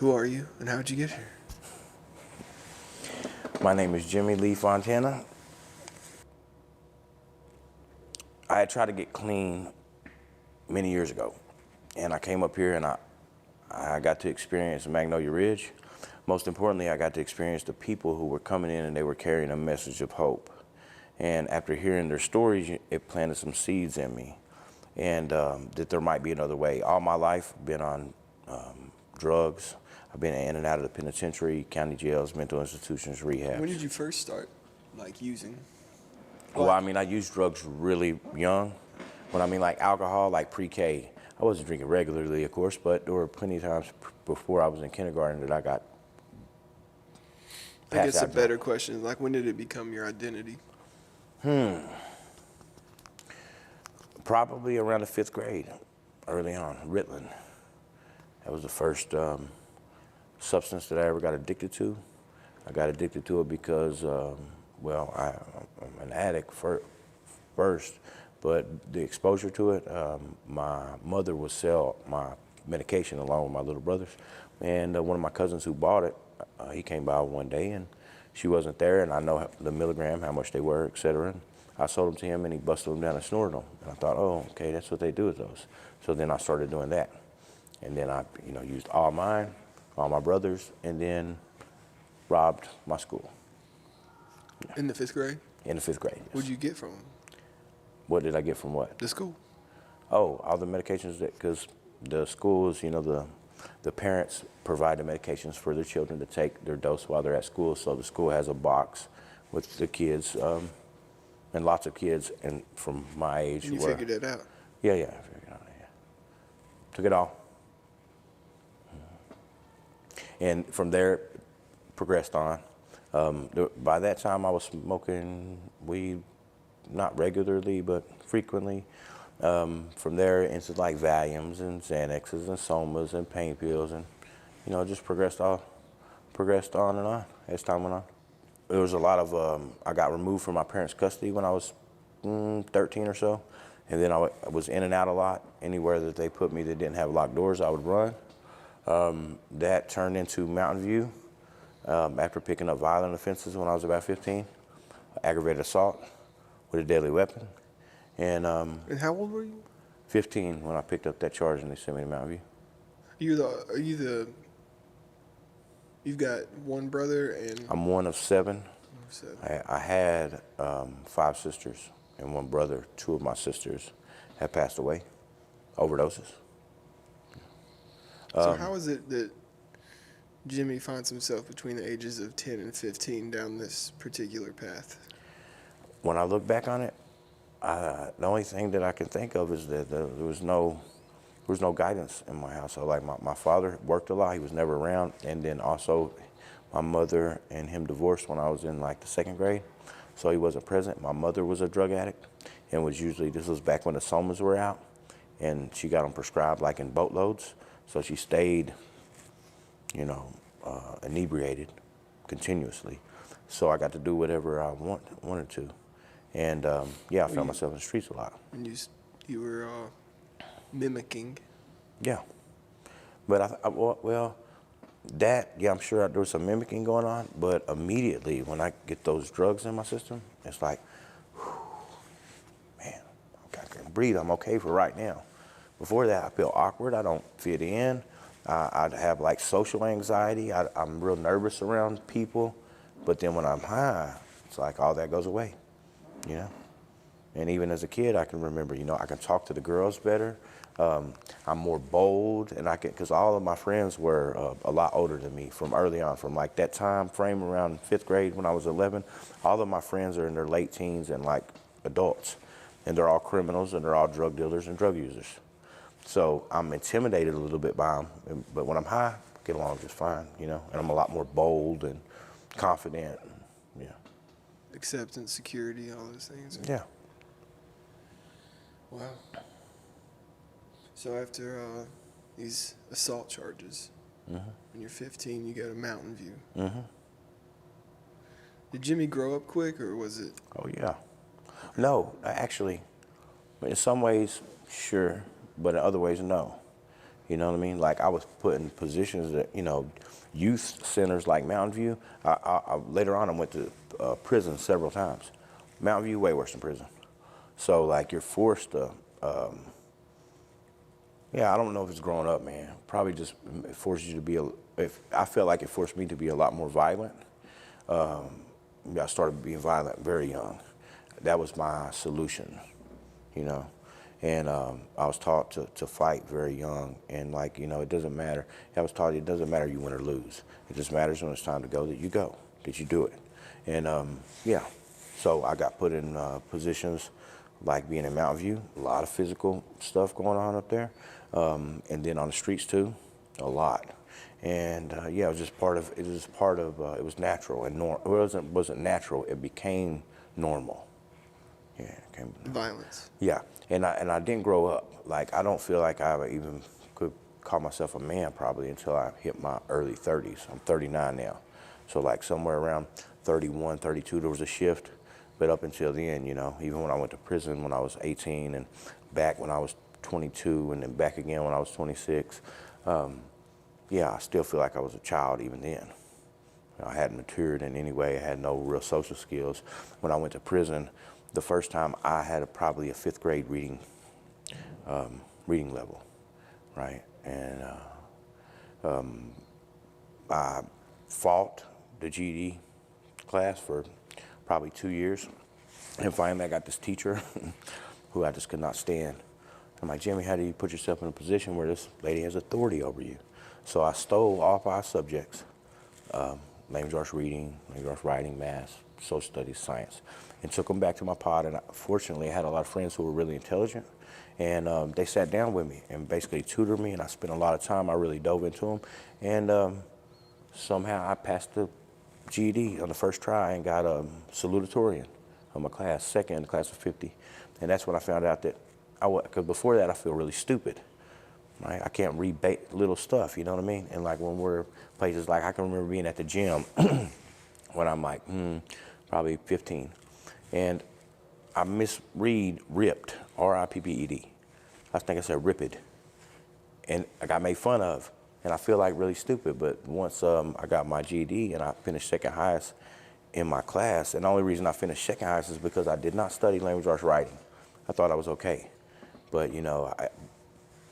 Who are you and how'd you get here? My name is Jimmy Lee Fontana. I had tried to get clean many years ago, and I came up here and I got to experience Magnolia Ridge. Most importantly, I got to experience the people who were coming in and they were carrying a message of hope. And after hearing their stories, it planted some seeds in me, and that there might be another way. All my life, I've been on drugs. I've been in and out of the penitentiary, county jails, mental institutions, rehabs. When did you first start, like, using? Well, I mean, I used drugs really young. When I mean like alcohol, like pre-K. I wasn't drinking regularly, of course, but there were plenty of times before I was in kindergarten that I got I guess a better question, like, when did it become your identity? Probably around the 5th grade, early on, Ritalin. That was the first substance that I ever got addicted to. I got addicted to it because, well, I'm an addict first, but the exposure to it, my mother would sell my medication along with my little brothers, and one of my cousins who bought it, he came by one day and she wasn't there, and I know the milligram, how much they were, etc. And I sold them to him and he busted them down and snorted them. And I thought, oh, okay, that's what they do with those. So then I started doing that. And then I, used all mine, all my brothers, and then robbed my school. In the 5th grade? In the 5th grade, yes. What'd you get from them? What did I get from what? The school. Oh, all the medications, because the schools, the parents provide the medications for their children to take their dose while they're at school. So the school has a box with the kids, and lots of kids, and from my age. And you figured it out? Yeah, I figured it out, yeah. Took it all. And from there, progressed on. By that time, I was smoking weed, not regularly, but frequently. From there into like Valiums and Xanaxes and Somas and pain pills, and just progressed on and on as time went on. There was a lot of, I got removed from my parents' custody when I was 13 or so, and then I was in and out a lot. Anywhere that they put me that didn't have locked doors, I would run. That turned into Mountain View after picking up violent offenses when I was about 15, aggravated assault with a deadly weapon. And how old were you? 15 when I picked up that charge and they sent me to Mountain View. You've got one brother and... I'm one of 7. Seven. I had 5 sisters and one brother. 2 of my sisters have passed away, overdoses. So how is it that Jimmy finds himself between the ages of 10 and 15 down this particular path? When I look back on it, the only thing that I can think of is that there was no guidance in my house. So like my father worked a lot, he was never around, and then also my mother and him divorced when I was in like the 2nd grade, so he wasn't present. My mother was a drug addict and this was back when the Somas were out, and she got them prescribed like in boatloads, so she stayed, inebriated continuously. So I got to do whatever I wanted to. And I found myself in the streets a lot. And you were mimicking. Yeah, but I'm sure there was some mimicking going on. But immediately when I get those drugs in my system, it's like, man, I can breathe. I'm okay for right now. Before that, I feel awkward. I don't fit in. I'd have like social anxiety. I'm real nervous around people. But then when I'm high, it's like all that goes away. And even as a kid, I can remember, I can talk to the girls better. I'm more bold, and because all of my friends were a lot older than me from early on, from like that time frame around 5th grade when I was 11. All of my friends are in their late teens and like adults, and they're all criminals and they're all drug dealers and drug users. So I'm intimidated a little bit by them, but when I'm high, I get along just fine, and I'm a lot more bold and confident. Yeah. Acceptance, security, all those things. Yeah. Wow. So after these assault charges, when you're 15, you go to Mountain View. Did Jimmy grow up quick, or was it? Oh, yeah. No, actually, in some ways, sure, but in other ways, no. You know what I mean? Like I was put in positions that, youth centers like Mountain View. Later on, I went to prison several times. Mountain View, way worse than prison. So like you're forced to, I don't know if it's growing up, man. Probably just it forces you to be, I felt like it forced me to be a lot more violent. I started being violent very young. That was my solution, you know. And I was taught to fight very young. And like, it doesn't matter. I was taught it doesn't matter you win or lose. It just matters when it's time to go that you go, that you do it. And so I got put in positions like being in Mountain View, a lot of physical stuff going on up there. And then on the streets too, a lot. And it was just part of, it was natural and it wasn't natural, it became normal. Yeah, it became Violence. Yeah, and I didn't grow up. Like, I don't feel like I even could call myself a man probably until I hit my early 30s. I'm 39 now. So like somewhere around 31, 32, there was a shift. But up until then, even when I went to prison when I was 18 and back when I was 22 and then back again when I was 26, I still feel like I was a child even then. I hadn't matured in any way. I had no real social skills. When I went to prison, the first time I had probably a 5th grade reading level, right? And I fought the GED class for probably 2 years. And finally I got this teacher who I just could not stand. I'm like, Jimmy, how do you put yourself in a position where this lady has authority over you? So I stole all 5 subjects, language arts reading, language arts writing, math, social studies, science, and took them back to my pod. And fortunately, I had a lot of friends who were really intelligent, and they sat down with me and basically tutored me, and I spent a lot of time. I really dove into them, and somehow I passed the GED on the first try and got a salutatorian on my class, second in the class of 50. And that's when I found out that because before that I feel really stupid. Right? I can't read little stuff, you know what I mean? And like when we're places like, I can remember being at the gym when I'm like, probably 15. And I misread ripped, R-I-P-P-E-D. I think I said ripped. And I got made fun of. And I feel like really stupid. But once I got my GED and I finished second highest in my class, and the only reason I finished second highest is because I did not study language arts writing. I thought I was okay. But,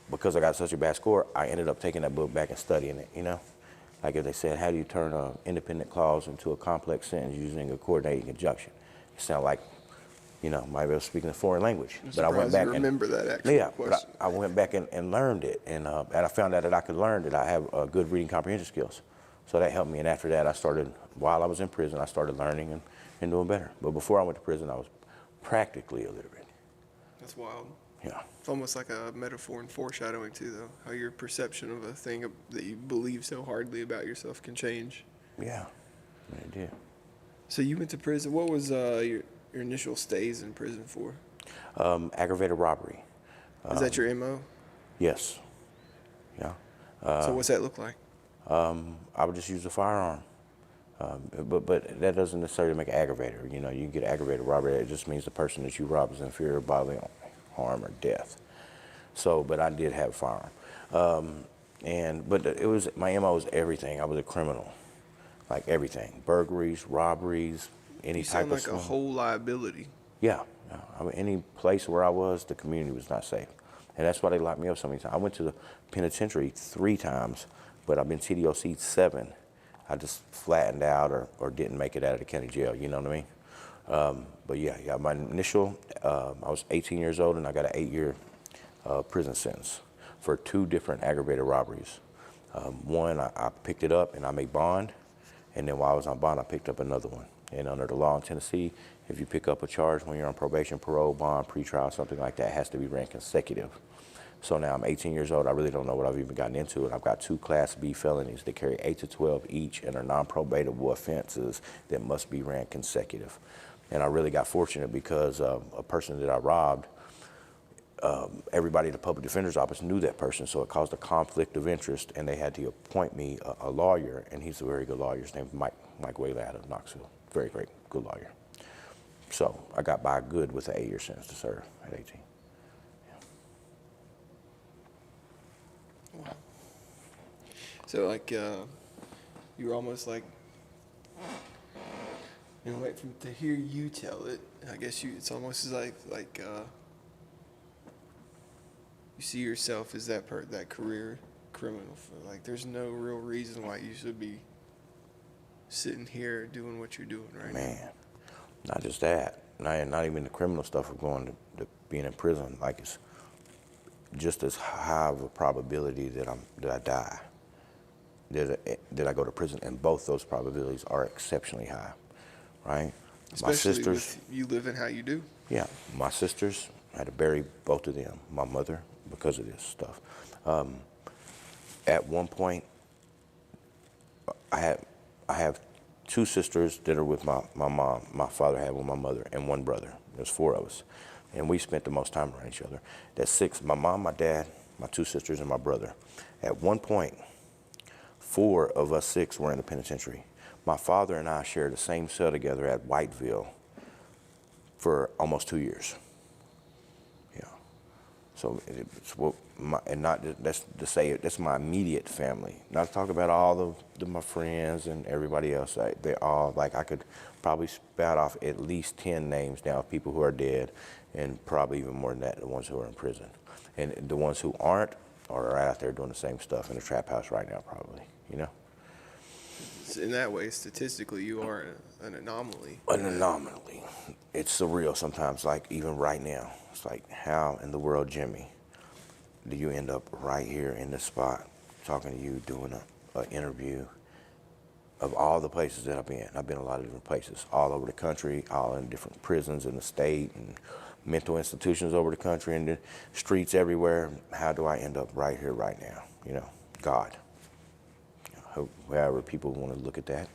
because I got such a bad score, I ended up taking that book back and studying it, Like if they said, how do you turn an independent clause into a complex sentence using a coordinating conjunction? It sounded like, might be speaking a foreign language. But I went back and remember that actual question. But I went back and learned it, and I found out that I could learn that I have good reading comprehension skills. So that helped me, and after that, while I was in prison, I started learning and doing better. But before I went to prison, I was practically illiterate. That's wild. Yeah. It's almost like a metaphor and foreshadowing too, though. How your perception of a thing that you believe so hardly about yourself can change. Yeah, it did. So you went to prison. What was your initial stays in prison for? Aggravated robbery. Is that your MO? Yes. Yeah. So what's that look like? I would just use a firearm. But that doesn't necessarily make an aggravator. You can get aggravated robbery. It just means the person that you rob is in fear of bodily harm or death. So, but I did have a firearm. But it was, my MO was everything. I was a criminal, like everything. Burglaries, robberies, any type of You sound like a whole liability. Yeah. I mean, any place where I was, the community was not safe. And that's why they locked me up so many times. I went to the penitentiary 3 times, but I've been TDOC 7. I just flattened out or didn't make it out of the county jail, you know what I mean? But yeah, my initial, I was 18 years old and I got an 8-year prison sentence for 2 different aggravated robberies. One, I picked it up and I made bond, and then while I was on bond, I picked up another one. And under the law in Tennessee, if you pick up a charge when you're on probation, parole, bond, pretrial, something like that, it has to be ran consecutive. So now I'm 18 years old. I really don't know what I've even gotten into. And I've got 2 Class B felonies that carry 8 to 12 each and are non-probatable offenses that must be ran consecutive. And I really got fortunate because a person that I robbed, everybody in the public defender's office knew that person, so it caused a conflict of interest, and they had to appoint me a lawyer, and he's a very good lawyer. His name's Mike Whaley out of Knoxville. Very great, good lawyer. So I got by good with an 8-year sentence to serve at 18. So like you were almost like, like from to hear you tell it, I guess it's almost as like you see yourself as that career criminal. For like, there's no real reason why you should be sitting here doing what you're doing right now. Man, not just that. Not even the criminal stuff of going to being in prison. Like, it's just as high of a probability that I die, that I go to prison, and both those probabilities are exceptionally high, right? Especially my sisters, with you living how you do. yeah, my sisters, I had to bury both of them. My mother, because of this stuff. At one point, I have two sisters that are with my mom. My father had with my mother, and one brother. There's four of us, and we spent the most time around each other. That's six: my mom, my dad, my two sisters, and my brother. At one point, four of us six were in the penitentiary. My father and I shared the same cell together at Whiteville for almost 2 years. Yeah. So it's what and not that's to say that's my immediate family. Not to talk about all my friends and everybody else. They all, like, I could probably spout off at least 10 names now of people who are dead, and probably even more than that, the ones who are in prison. And the ones who aren't are out there doing the same stuff in the trap house right now, probably, In that way, statistically, you are an anomaly. An anomaly. It's surreal sometimes, like even right now. It's like, how in the world, Jimmy, do you end up right here in this spot talking to you, doing an interview of all the places that I've been? I've been a lot of different places, all over the country, all in different prisons in the state and mental institutions over the country and the streets everywhere. How do I end up right here, right now? God. However people want to look at that,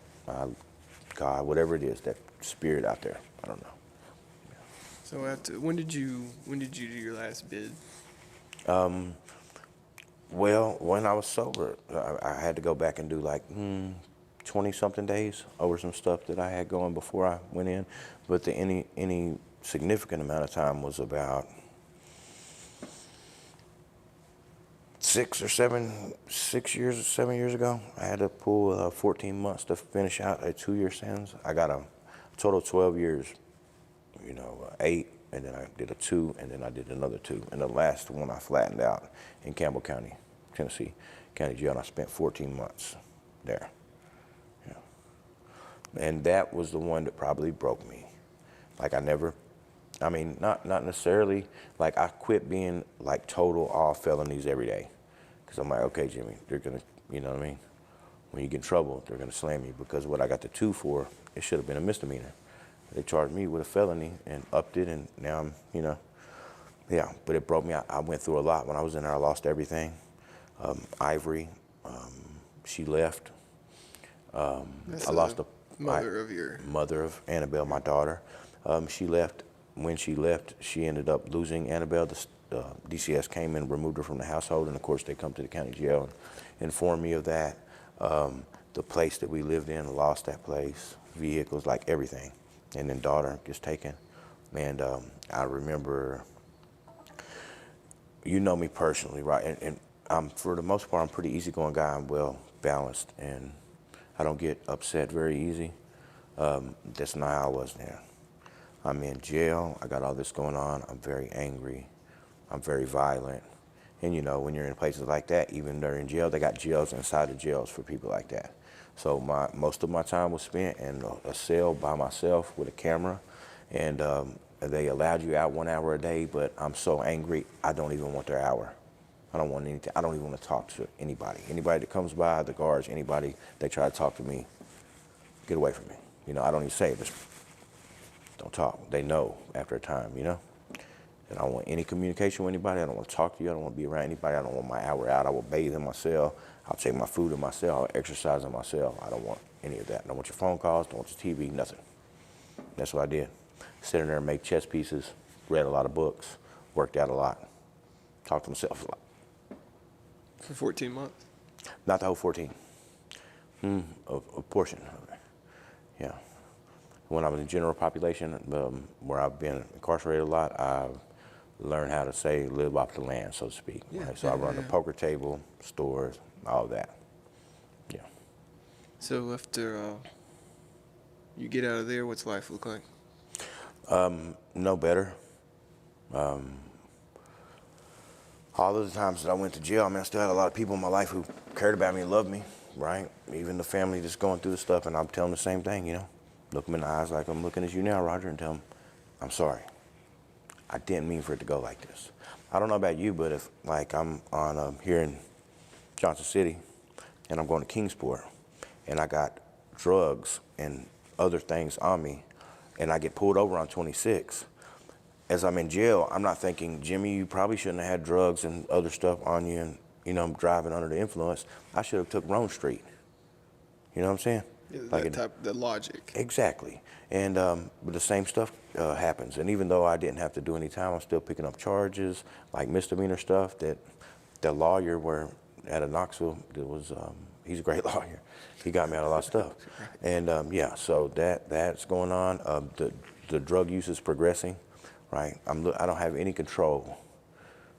God, whatever it is, that spirit out there, I don't know. So when did you do your last bid? Well, when I was sober, I had to go back and do like 20-something days over some stuff that I had going before I went in. But any significant amount of time was about 7 years ago. I had to pull 14 months to finish out a 2-year sentence. I got a total of 12 years, 8, and then I did a 2, and then I did another 2. And the last one I flattened out in Campbell County, Tennessee, County Jail, and I spent 14 months there. Yeah. And that was the one that probably broke me. Like, not necessarily, like, I quit being like total all felonies every day. Because I'm like, okay, Jimmy, they're going to, you know what I mean? When you get in trouble, they're going to slam you. Because what I got the 2 for, it should have been a misdemeanor. They charged me with a felony and upped it, and now I'm, yeah, but it broke me. I went through a lot. When I was in there, I lost everything. Ivory, she left. That's I lost mother of Annabelle, my daughter. She left. When she left, she ended up losing Annabelle. The DCS came and removed her from the household, and of course they come to the county jail and informed me of that. The place that we lived in, lost that place, vehicles, like everything. And then daughter gets taken. And I remember, you know me personally, right? And I'm, for the most part, I'm a pretty easygoing guy. I'm well balanced, and I don't get upset very easy. That's not how I was there. I'm in jail. I got all this going on. I'm very angry. I'm very violent. And when you're in places like that, even during jail, they got jails inside the jails for people like that. So most of my time was spent in a cell by myself with a camera, and they allowed you out 1 hour a day, but I'm so angry, I don't even want their hour. I don't want anything. I don't even want to talk to anybody. Anybody that comes by, the guards, anybody, they try to talk to me, get away from me. I don't even say it, just don't talk. They know after a time, And I don't want any communication with anybody. I don't want to talk to you. I don't want to be around anybody. I don't want my hour out. I will bathe in my cell. I'll take my food in my cell. I'll exercise in my cell. I don't want any of that. I don't want your phone calls. Don't want your TV, nothing. That's what I did. Sit in there and make chess pieces, read a lot of books, worked out a lot, talked to myself a lot. For 14 months? Not the whole 14. A portion of it. Yeah. When I was in general population, where I've been incarcerated a lot, I learn how to say live off the land, so to speak. Yeah, Right? So I yeah, run yeah. a poker table, stores, all of that. Yeah. So after you get out of there, what's life look like? No better. All of the times that I went to jail, I mean, I still had a lot of people in my life who cared about me and loved me, right? Even the family just going through the stuff, and I'm telling them the same thing, you know? Look them in the eyes like I'm looking at you now, Roger, and tell them, I'm sorry. I didn't mean for it to go like this. I don't know about you, but if, like, I'm on here in Johnson City, and I'm going to Kingsport, and I got drugs and other things on me, and I get pulled over on 26, as I'm in jail, I'm not thinking, Jimmy, you probably shouldn't have had drugs and other stuff on you and, you know, I'm driving under the influence. I should have took Rome Street. You know what I'm saying? Yeah, Like that logic. exactly. And but the same stuff happens. And even though I didn't have to do any time, I'm still picking up charges, like misdemeanor stuff that the lawyer were out of Knoxville, he's a great lawyer. He got me out of a lot of stuff. And yeah, so that's going on. The drug use is progressing. Right, I don't have any control.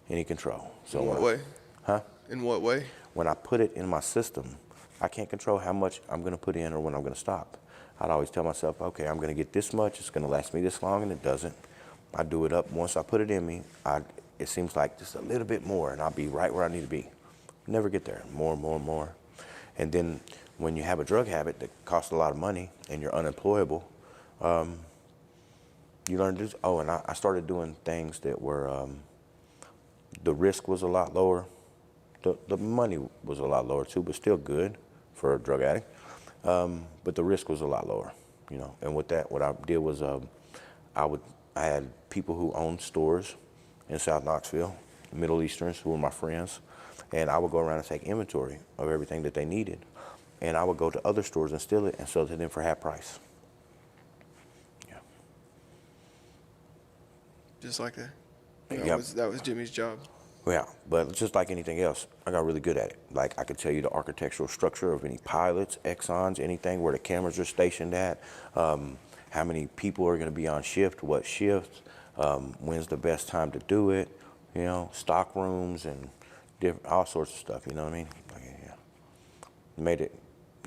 So In what way? Huh? In what way? When I put it in my system, I can't control how much I'm going to put in or when I'm going to stop. I'd always tell myself, okay, I'm going to get this much. It's going to last me this long, and it doesn't. I do it up. Once I put it in me, it seems like just a little bit more, and I'll be right where I need to be. Never get there. More and more and more. And then when you have a drug habit that costs a lot of money and you're unemployable, you learn to do. Oh, and I started doing things that were the risk was a lot lower. The money was a lot lower too, but still good for a drug addict. But the risk was a lot lower, you know. And with that, what I did was I had people who owned stores in South Knoxville, Middle Easterns who were my friends, and I would go around and take inventory of everything that they needed, and I would go to other stores and steal it and sell it to them for half price. Just like that. Yep. That was Jimmy's job. Yeah, but just like anything else, I got really good at it. Like I could tell you the architectural structure of any pilots, Exxons, anything where the cameras are stationed at, how many people are going to be on shift, what shift, when's the best time to do it, you know, stock rooms and all sorts of stuff. You know what I mean? Like, yeah, made it.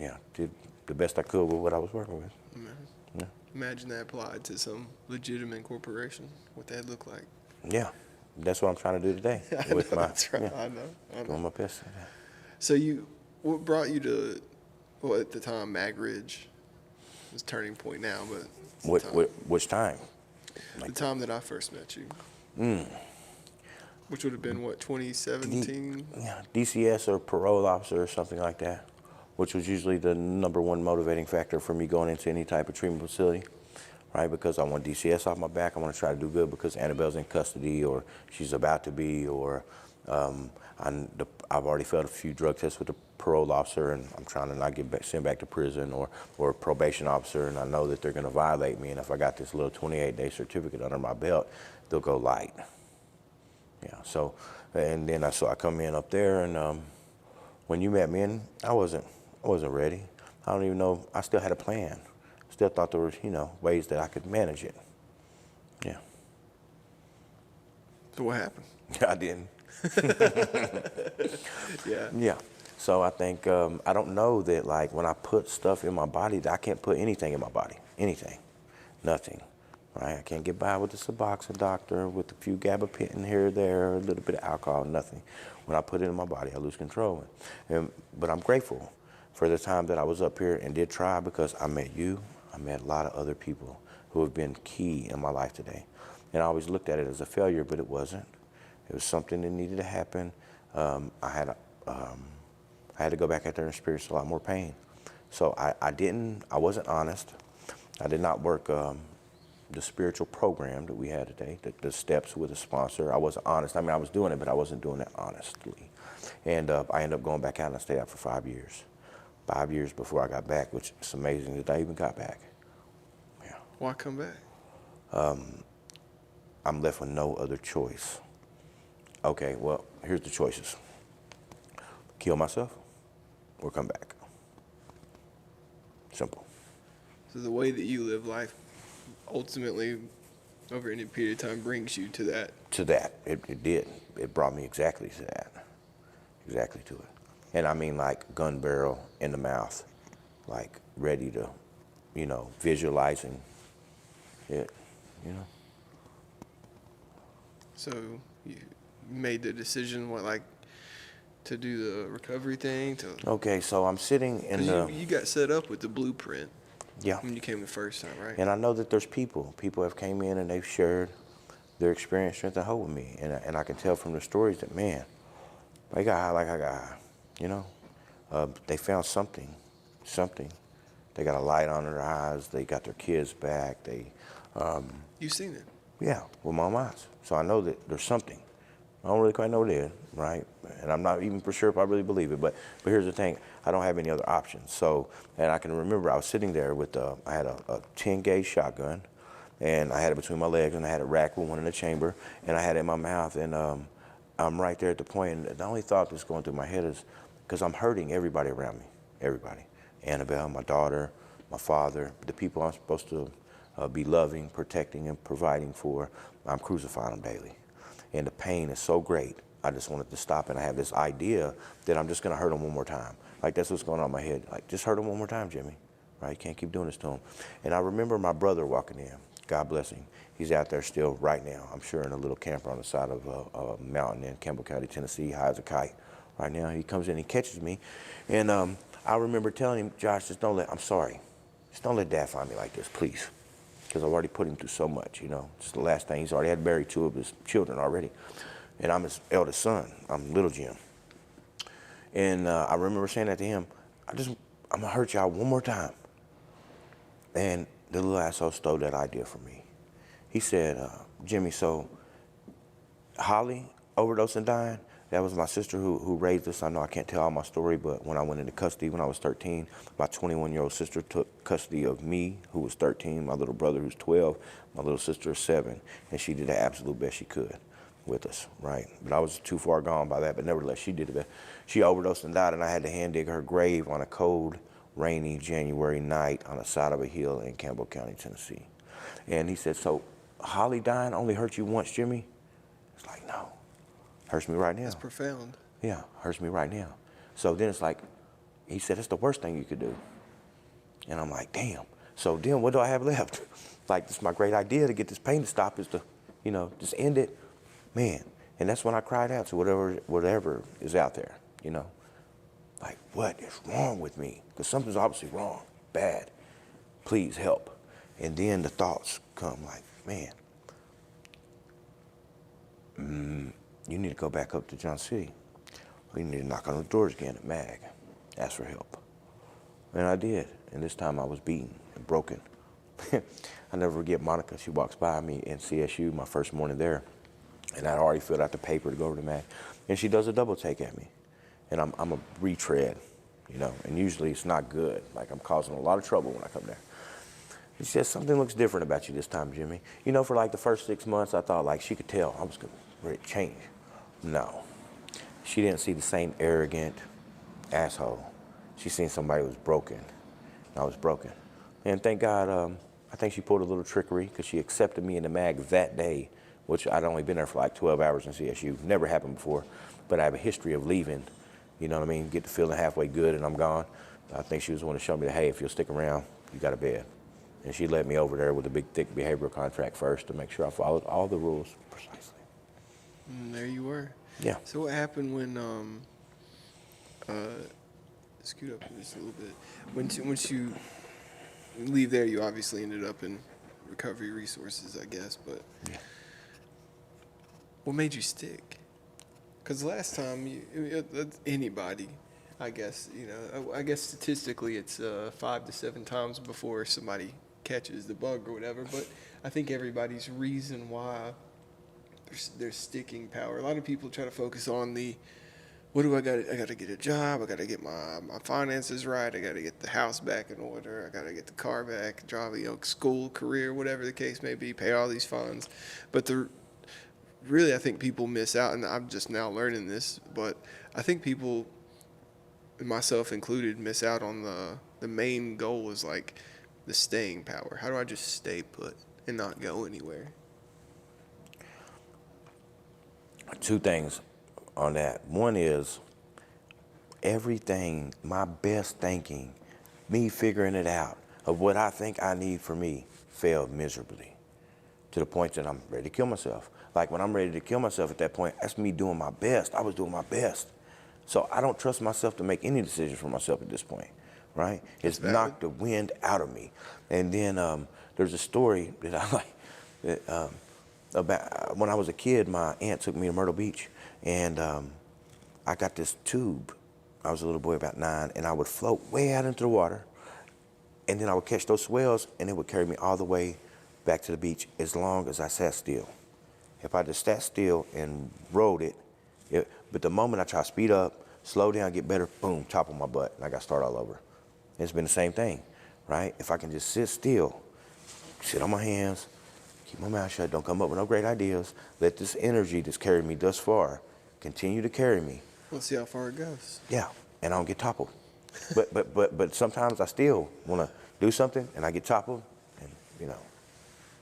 Yeah, did the best I could with what I was working with. Yeah. Imagine that applied to some legitimate corporation. What that'd look like. Yeah, that's what I'm trying to do today. With my, That's right. yeah, I know. doing my best. So what brought you to, well, at the time, Mag Ridge? It's Turning Point now, but it's Which time? the time that I first met you. Which would have been, what, 2017? Yeah, DCS or parole officer or something like that, which was usually the #1 motivating factor for me going into any type of treatment facility, right? Because I want DCS off my back. I want to try to do good because Annabelle's in custody or she's about to be, or I've already failed a few drug tests with the parole officer and I'm trying to not get sent back to prison, or a probation officer, and I know that they're going to violate me, and if I got this little 28-day certificate under my belt, they'll go light. Yeah, so, and then I come in up there, and when you met me, I wasn't ready. I don't even know, I still had a plan. Still thought there was, you know, ways that I could manage it. Yeah. So what happened? I didn't. Yeah. Yeah. So I think, I don't know that, like, when I put stuff in my body, that I can't put anything in my body. Anything. Nothing. Right? I can't get by with the Suboxone doctor, with a few gabapentin here or there, a little bit of alcohol, nothing. When I put it in my body, I lose control. But I'm grateful for the time that I was up here and did try, because I met you. I met a lot of other people who have been key in my life today. And I always looked at it as a failure, but it wasn't. It was something that needed to happen. I had to go back out there and experience a lot more pain. So I wasn't honest. I did not work the spiritual program that we had today, the steps with a sponsor. I wasn't honest. I mean, I was doing it, but I wasn't doing it honestly. And I ended up going back out, and I stayed out for 5 years. 5 years before I got back, which is amazing that I even got back. Yeah. Why come back? I'm left with no other choice. Okay, well, here's the choices. Kill myself or come back. Simple. So the way that you live life ultimately over any period of time brings you to that. To that. It did. It brought me exactly to that. Exactly to it. And I mean, like, gun barrel in the mouth, like, ready to, visualizing it, you know. So you made the decision, what, like, to do the recovery thing? Okay, so I'm sitting in Because the, you got set up with the blueprint yeah. when you came the first time, right? And I know that there's people have came in and they've shared their experience, strength, and hope with me. And I can tell from the stories that, man, they got high like I got high, you know. They found something. They got a light on their eyes. They got their kids back. You've seen it. Yeah, with my own eyes. So I know that there's something. I don't really quite know what it is, right? And I'm not even for sure if I really believe it. But here's the thing: I don't have any other options. So, and I can remember I was sitting there with I had a 10 gauge shotgun, and I had it between my legs, and I had a rack with one in the chamber, and I had it in my mouth, and I'm right there at the point, and the only thought that's going through my head is, because I'm hurting everybody around me, everybody. Annabelle, my daughter, my father, the people I'm supposed to be loving, protecting, and providing for, I'm crucifying them daily. And the pain is so great, I just wanted to stop, and I have this idea that I'm just gonna hurt them one more time. Like, that's what's going on in my head. Like, just hurt them one more time, Jimmy. Right, you can't keep doing this to him. And I remember my brother walking in, God bless him. He's out there still right now, I'm sure, in a little camper on the side of a mountain in Campbell County, Tennessee, high as a kite. Right now, he comes in, he catches me, and I remember telling him, Josh, I'm sorry, just don't let Dad find me like this, please. Because I've already put him through so much, It's the last thing. He's already had buried 2 of his children already. And I'm his eldest son. I'm little Jim. And I remember saying that to him, I'm going to hurt y'all one more time. And the little asshole stole that idea from me. He said, Jimmy, so Holly overdosed and dying, that was my sister who raised us. I know I can't tell all my story, but when I went into custody when I was 13, my 21-year-old sister took custody of me, who was 13, my little brother, who's 12, my little sister is 7, and she did the absolute best she could with us, right? But I was too far gone by that, but nevertheless, she did the best. She overdosed and died, and I had to hand dig her grave on a cold, rainy January night on the side of a hill in Campbell County, Tennessee. And he said, so Holly dying only hurt you once, Jimmy? It's like, no. Hurts me right now. That's profound. Yeah, hurts me right now. So then it's like, he said, it's the worst thing you could do. And I'm like, damn. So then what do I have left? Like, this is my great idea to get this pain to stop, is to, just end it. Man. And that's when I cried out to whatever is out there, Like, what is wrong with me? Because something's obviously wrong, bad. Please help. And then the thoughts come like, man, you need to go back up to Johnson City. You need to knock on the doors again at MAG, ask for help. And I did, and this time I was beaten and broken. I never forget Monica. She walks by me in CSU my first morning there, and I'd already filled out the paper to go over to MAG, and she does a double take at me. And I'm a retread, and usually it's not good. Like, I'm causing a lot of trouble when I come there. She says, something looks different about you this time, Jimmy. For like the first 6 months, I thought like she could tell I was ready to change. No. She didn't see the same arrogant asshole. She seen somebody who was broken. I was broken. And thank God, I think she pulled a little trickery, because she accepted me in the MAG that day, which I'd only been there for like 12 hours in CSU. Never happened before. But I have a history of leaving, get the feeling halfway good and I'm gone. I think she was wanting to show me that, hey, if you'll stick around, you got a bed. And she led me over there with a big, thick behavioral contract first to make sure I followed all the rules precisely. And there you were. Yeah. So what happened when, scoot up just a little bit. Once you leave there, you obviously ended up in recovery resources, I guess, but yeah. What made you stick? Because last time, anybody, I guess, I guess statistically it's 5 to 7 times before somebody catches the bug or whatever, but I think everybody's reason why there's sticking power. A lot of people try to focus on what do I got to get a job, I got to get my finances right, I got to get the house back in order, I got to get the car back, job, school, career, whatever the case may be, pay all these funds. But really, I think people miss out, and I'm just now learning this, but I think people, myself included, miss out on the main goal is like the staying power. How do I just stay put and not go anywhere? Two things on that. One is everything, my best thinking, me figuring it out of what I think I need for me failed miserably to the point that I'm ready to kill myself. Like when I'm ready to kill myself at that point, that's me doing my best. I was doing my best. So I don't trust myself to make any decisions for myself at this point, right? It's valid. knocked the wind out of me. And then there's a story that I like that, about when I was a kid, my aunt took me to Myrtle Beach, and I got this tube. I was a little boy about 9, and I would float way out into the water, and then I would catch those swells, and it would carry me all the way back to the beach as long as I sat still. If I just sat still and rode it, but the moment I try to speed up, slow down, get better, boom, top of my butt, and I got to start all over. And it's been the same thing, right? If I can just sit still, sit on my hands, keep my mouth shut, don't come up with no great ideas, let this energy that's carried me thus far continue to carry me. We'll see how far it goes. Yeah, and I don't get toppled. But sometimes I still want to do something, and I get toppled, and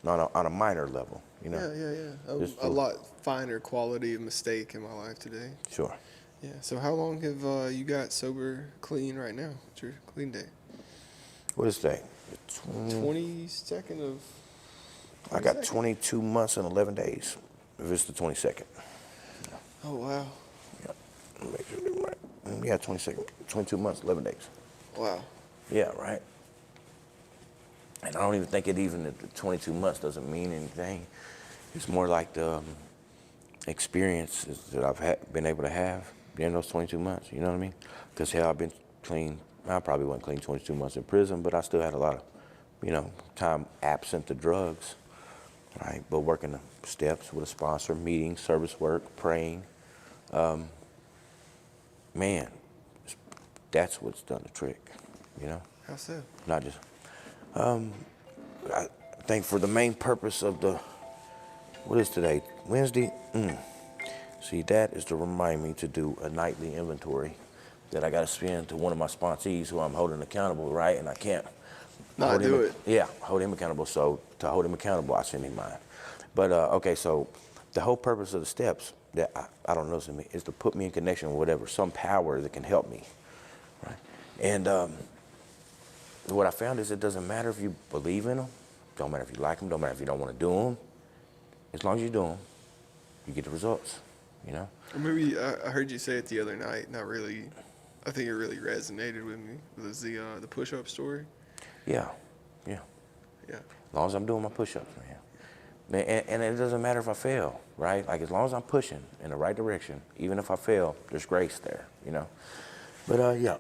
on a minor level, Yeah. Just A lot finer quality of mistake in my life today. Sure. Yeah. So how long have you got sober, clean right now? What's your clean day? What is that? 22nd of. I got 22nd? 22 months and 11 days. If it's the 22nd. Oh wow. Yeah. Make sure I'm right. Yeah, 22nd. 22 months, 11 days. Wow. Yeah, right. And I don't even think the 22 months doesn't mean anything. It's more like the experiences that I've been able to have during those 22 months. You know what I mean? Because hell, I've been clean. I probably wasn't clean 22 months in prison, but I still had a lot of, time absent the drugs, right? But working the steps with a sponsor, meetings, service work, praying. Man, that's what's done the trick, How so? Not just. I think for the main purpose of what is today? Wednesday? See, that is to remind me to do a nightly inventory that I got to send to one of my sponsees who I'm holding accountable, right? And I can't Not do it. Yeah, hold him accountable. So to hold him accountable, I send him mine. But okay, so the whole purpose of the steps that I don't know to me is to put me in connection with whatever, some power that can help me, right? And what I found is it doesn't matter if you believe in them, don't matter if you like them, don't matter if you don't want to do them. As long as you do them, you get the results, Or maybe I heard you say it the other night. Not really. I think it really resonated with me. It was the push-up story. Yeah. Yeah. As long as I'm doing my push-ups, man. And it doesn't matter if I fail, right? Like as long as I'm pushing in the right direction, even if I fail, there's grace there, But yeah.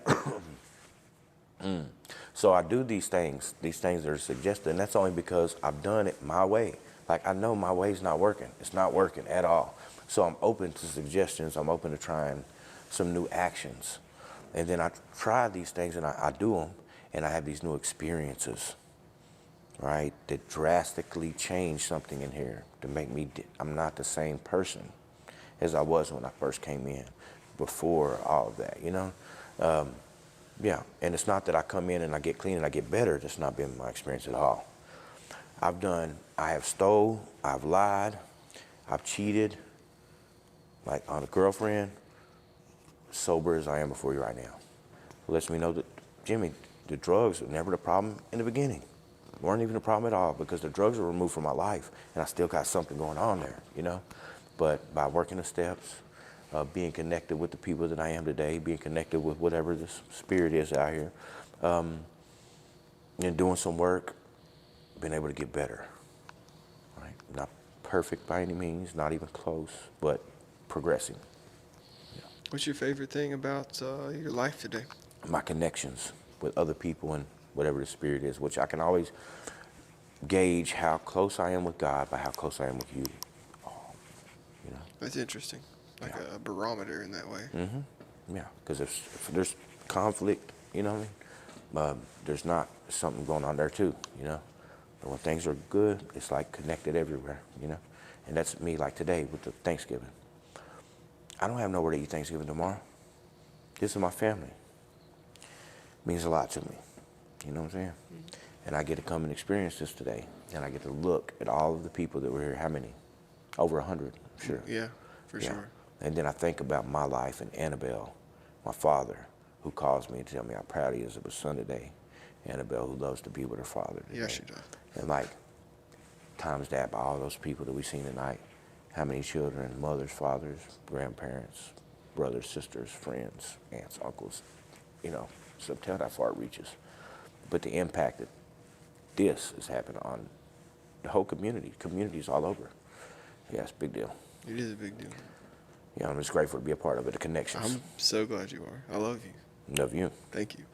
So I do these things that are suggested, and that's only because I've done it my way. Like I know my way's not working. It's not working at all. So I'm open to suggestions. I'm open to trying some new actions. And then I try these things and I do them, and I have these new experiences, right, that drastically change something in here to make me, I'm not the same person as I was when I first came in, before all of that, Yeah, and it's not that I come in and I get clean and I get better. That's not been my experience at all. I have stole, I've lied, I've cheated, like on a girlfriend, sober as I am before you right now. It lets me know that, Jimmy, the drugs were never the problem in the beginning. Weren't even a problem at all because the drugs were removed from my life and I still got something going on there, But by working the steps, being connected with the people that I am today, being connected with whatever this spirit is out here, and doing some work, been able to get better, right? Not perfect by any means, not even close, but progressing. What's your favorite thing about your life today? My connections with other people and whatever the spirit is, which I can always gauge how close I am with God by how close I am with you. That's interesting. Like a barometer in that way. Mm-hmm. Yeah, because if there's conflict, there's not something going on there too, But when things are good, it's like connected everywhere, And that's me like today with the Thanksgiving. I don't have nowhere to eat Thanksgiving tomorrow. This is my family. It means a lot to me. You know what I'm saying? Mm-hmm. And I get to come and experience this today. And I get to look at all of the people that were here. How many? Over 100, I'm sure. Yeah. for Yeah. sure. And then I think about my life and Annabelle, my father, who calls me and tell me how proud he is of his son today. Annabelle, who loves to be with her father today. Yeah, she does. And like, times that by all those people that we seen tonight, how many children, mothers, fathers, grandparents, brothers, sisters, friends, aunts, uncles, you know, so tell how far it reaches. But the impact that this is happening on the whole communities all over. Yeah, it's a big deal. It is a big deal. Yeah, I'm just grateful to be a part of it, the connections. I'm so glad you are. I love you. Love you. Thank you.